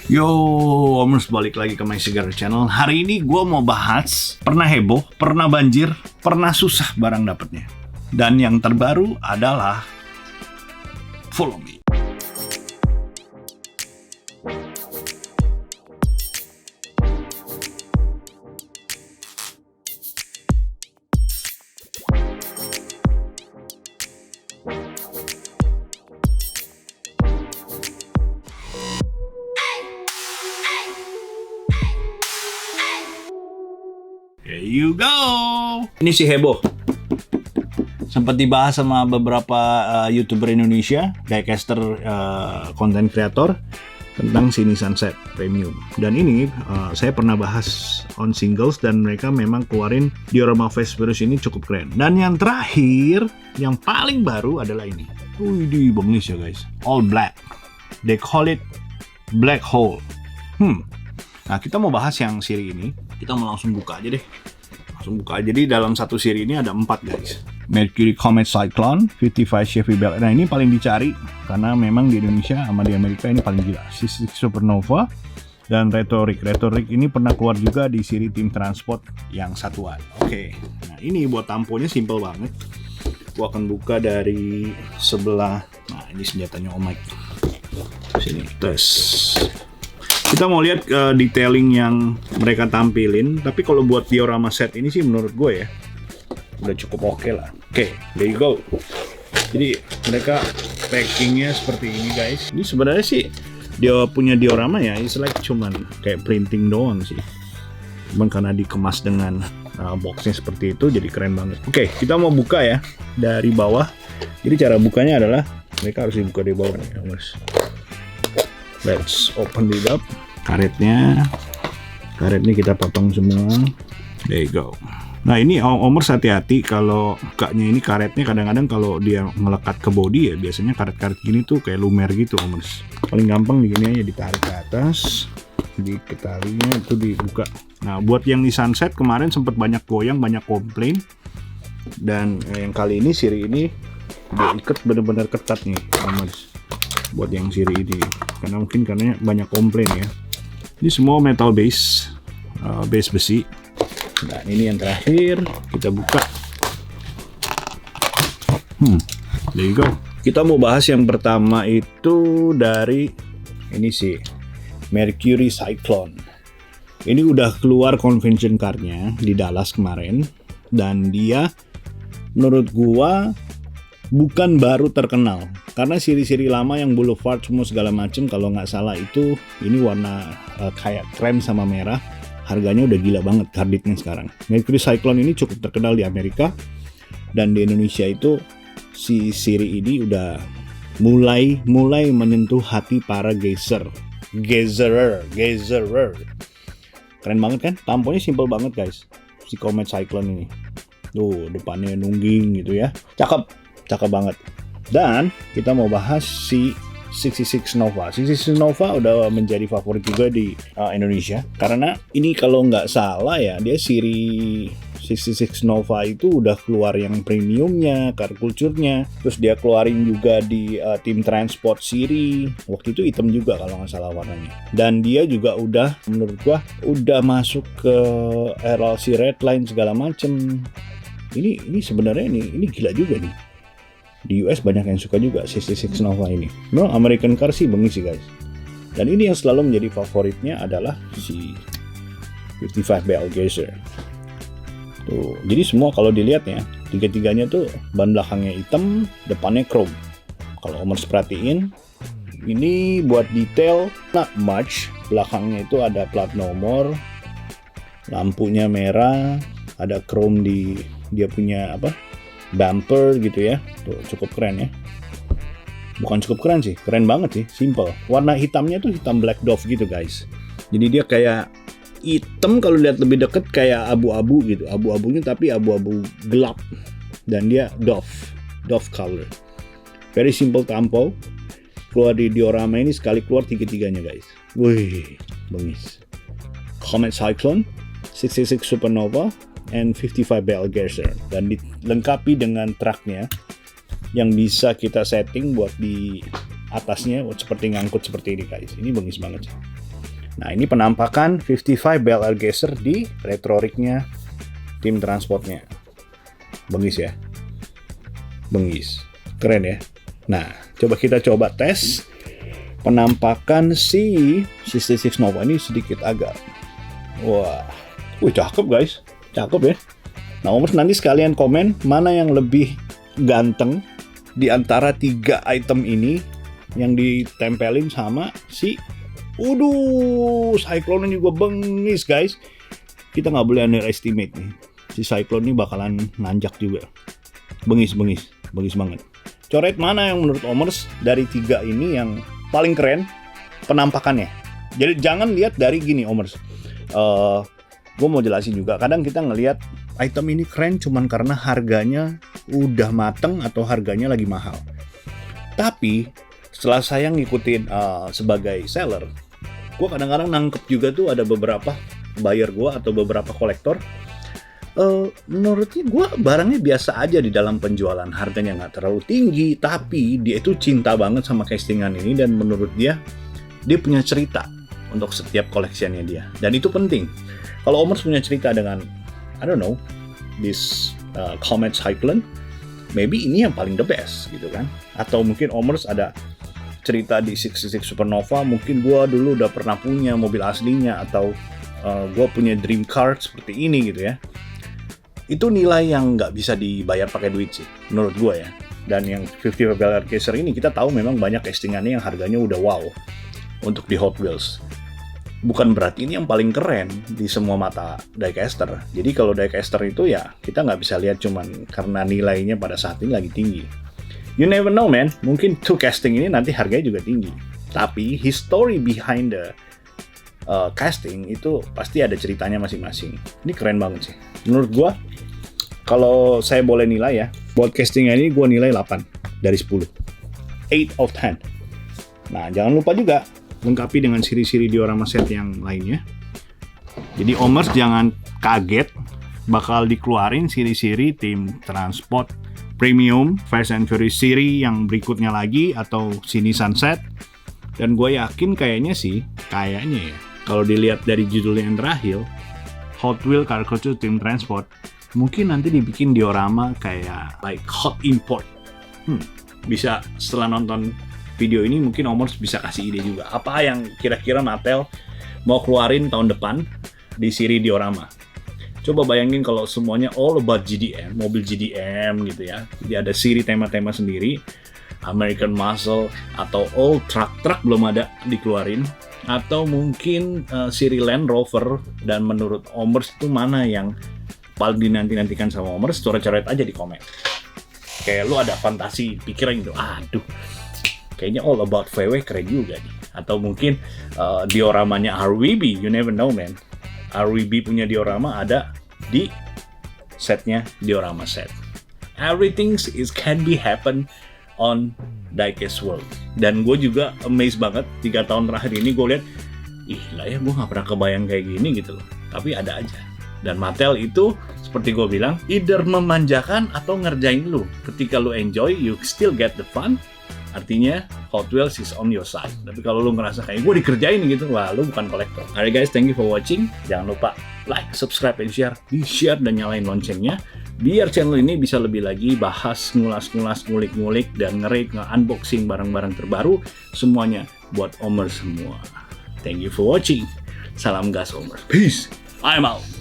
Yo, Omers balik lagi ke My Cigar Channel. Hari ini gue mau bahas pernah heboh, pernah banjir, pernah susah barang dapetnya. Dan yang terbaru adalah Follow Me. Here you go. Ini sih heboh. Sempat dibahas sama beberapa YouTuber Indonesia, diecaster, content creator tentang si Nissan Set Premium. Dan ini saya pernah bahas on singles dan mereka memang keluarin diorama face finish ini cukup keren. Dan yang terakhir, yang paling baru adalah ini. Wih, bengis ya guys. All black. They call it black hole. Nah, kita mau bahas yang seri ini. Kita mau langsung buka aja deh. Jadi dalam satu seri ini ada 4 guys. Mercury Comet Cyclone, 55 Chevy Bel Air. Nah, ini paling dicari karena memang di Indonesia sama di Amerika ini paling gila. 66 Supernova dan Rhetoric. Rhetoric ini pernah keluar juga di seri Tim Transport yang satuan. Oke. Nah, ini buat tamponya simple banget. Gua akan buka dari sebelah. Nah, ini senjatanya Omike. Sini, tes. Kita mau lihat detailing yang mereka tampilin. Tapi kalau buat diorama set ini sih menurut gue ya udah cukup oke lah. Oke, there you go. Jadi mereka packingnya seperti ini guys. Ini sebenarnya sih dia punya diorama ya, it's like cuman kayak printing doang sih. Cuman karena dikemas dengan boxnya seperti itu jadi keren banget. Oke, kita mau buka ya dari bawah. Jadi cara bukanya adalah mereka harus dibuka dari bawah nih, guys. Let's open it up. Karetnya kita potong semua. There you go. Nah, ini Omers hati-hati kalau bukanya ini karetnya kadang-kadang kalau dia melekat ke body ya biasanya karet-karet gini tuh kayak lumer gitu Omers. Paling gampang begini aja ditarik ke atas, di talinya itu dibuka. Nah, buat yang di Sunset kemarin sempat banyak goyang, banyak komplain. Dan yang kali ini seri ini dia ikat bener-bener ketat nih Omers. Buat yang seri ini karena mungkin karena banyak komplain ya. Ini semua metal base besi. Nah, ini yang terakhir kita buka. There you go. Kita mau bahas yang pertama itu dari ini sih Mercury Cyclone. Ini udah keluar convention car-nya di Dallas kemarin dan dia menurut gua bukan baru terkenal karena siri-siri lama yang Boulevard semua segala macem kalau nggak salah itu ini warna kayak krem sama merah, harganya udah gila banget karditnya sekarang. Mercury Cyclone ini cukup terkenal di Amerika dan di Indonesia itu si siri ini udah mulai menyentuh hati para gazerer. Keren banget kan? Tamponya simple banget guys. Si Comet Cyclone ini. Tuh depannya nungging gitu ya. Cakep banget. Dan kita mau bahas si 66 Nova. 66 Nova udah menjadi favorit juga di Indonesia. Karena ini kalau nggak salah ya, dia siri 66 Nova itu udah keluar yang premiumnya, car culture-nya. Terus dia keluarin juga di Tim Transport siri. Waktu itu hitam juga kalau nggak salah warnanya. Dan dia juga udah, menurut gua, udah masuk ke RLC Redline segala macem. Ini sebenarnya ini gila juga nih. Di US banyak yang suka juga 66 Nova ini. No, American car sih bengis sih guys. Dan ini yang selalu menjadi favoritnya adalah si 55 BL Gazer. Tuh, jadi semua kalau dilihat ya, tiga-tiganya tuh ban belakangnya hitam, depannya chrome. Kalau Omers perhatiin, ini buat detail not much. Belakangnya itu ada plat nomor, lampunya merah, ada chrome di dia punya bumper gitu ya. Tuh cukup keren ya. Bukan cukup keren sih, keren banget sih, simple. Warna hitamnya tuh hitam black dove gitu guys. Jadi dia kayak hitam kalau lihat lebih deket kayak abu-abu gitu. Abu-abunya tapi abu-abu gelap. Dan dia dove color. Very simple tampo. Keluar di diorama ini sekali keluar tiga-tiganya guys. Wih, bengis. Comet Cyclone, 66 Supernova, and 55 BL Gazer, dan dilengkapi dengan truknya yang bisa kita setting buat di atasnya seperti ngangkut seperti ini guys. Ini bengis banget sih. Nah, ini penampakan 55 Bel Air Gazer di retro rig-nya tim transportnya. Bengis ya. Bengis. Keren ya. Nah, coba tes penampakan si 66 Nova ini sedikit agak. Wah. Cakep guys. Cakep ya. Nah, Omers nanti sekalian komen mana yang lebih ganteng di antara 3 item ini yang ditempelin sama si Cyclone juga bengis guys. Kita nggak boleh underestimate nih. Si Cyclone ini bakalan nanjak juga. Bengis banget. Coret mana yang menurut Omers dari 3 ini yang paling keren penampakannya. Jadi jangan lihat dari gini Omers. Gue mau jelasin juga. Kadang kita ngelihat item ini keren cuman karena harganya udah mateng atau harganya lagi mahal. Tapi setelah saya ngikutin sebagai seller, gue kadang-kadang nangkep juga tuh ada beberapa buyer gue atau beberapa kolektor. Menurutnya gue barangnya biasa aja di dalam penjualan, harganya nggak terlalu tinggi, tapi dia itu cinta banget sama castingan ini dan menurut dia punya cerita untuk setiap koleksiannya dia. Dan itu penting. Kalau Omers punya cerita dengan, I don't know, this Comet Cyclone, maybe ini yang paling the best gitu kan. Atau mungkin Omers ada cerita di 66 Supernova, mungkin gue dulu udah pernah punya mobil aslinya atau gue punya dream car seperti ini gitu ya. Itu nilai yang nggak bisa dibayar pakai duit sih, menurut gue ya. Dan yang 55 Bel Air Gazer ini kita tahu memang banyak castingannya yang harganya udah wow untuk di Hot Wheels. Bukan berarti ini yang paling keren di semua mata diecaster. Jadi kalau diecaster itu ya kita nggak bisa lihat cuman karena nilainya pada saat ini lagi tinggi. You never know man, mungkin 2 casting ini nanti harganya juga tinggi. Tapi history behind the casting itu pasti ada ceritanya masing-masing. Ini keren banget sih. Menurut gua, kalau saya boleh nilai ya, buat casting ini gua nilai 8 dari 10. 8 of 10. Nah, jangan lupa juga lengkapi dengan siri-siri diorama set yang lainnya. Jadi Omers jangan kaget bakal dikeluarin siri-siri tim transport premium Fast and Furious seri yang berikutnya lagi atau si Nissan Set. Dan gue yakin kayaknya ya kalau dilihat dari judulnya yang terakhir, Hot Wheels Car Culture Team Transport, mungkin nanti dibikin diorama kayak like hot import. Bisa setelah nonton video ini mungkin Omers bisa kasih ide juga apa yang kira-kira Mattel mau keluarin tahun depan di seri diorama. Coba bayangin kalau semuanya all about GDM, mobil GDM gitu ya. Jadi ada siri tema-tema sendiri, American Muscle atau all truck belum ada dikeluarin, atau mungkin siri Land Rover. Dan menurut Omers itu mana yang paling dinanti-nantikan sama Omers? Coret-coret aja di komen. Kayak lu ada fantasi pikiran gitu, aduh, kayaknya all about VW keren juga nih. Atau mungkin dioramanya RWB, you never know man. RWB punya diorama ada di setnya diorama set. Everything can be happen on Diecast World. Dan gue juga amazed banget 3 tahun terakhir ini gue lihat, gue nggak pernah kebayang kayak gini gitu loh. Tapi ada aja. Dan Mattel itu seperti gue bilang, either memanjakan atau ngerjain lu. Ketika lu enjoy, you still get the fun. Artinya Hot Wheels is on your side. Tapi kalau lu ngerasa kayak gue dikerjain gitu, wah lu bukan kolektor. Alright guys, thank you for watching. Jangan lupa like, subscribe, and share. Di-share dan nyalain loncengnya. Biar channel ini bisa lebih lagi bahas, ngulas-ngulas, ngulik-ngulik, dan nge-unboxing barang-barang terbaru. Semuanya buat Omers semua. Thank you for watching. Salam gas Omers. Peace. I'm out.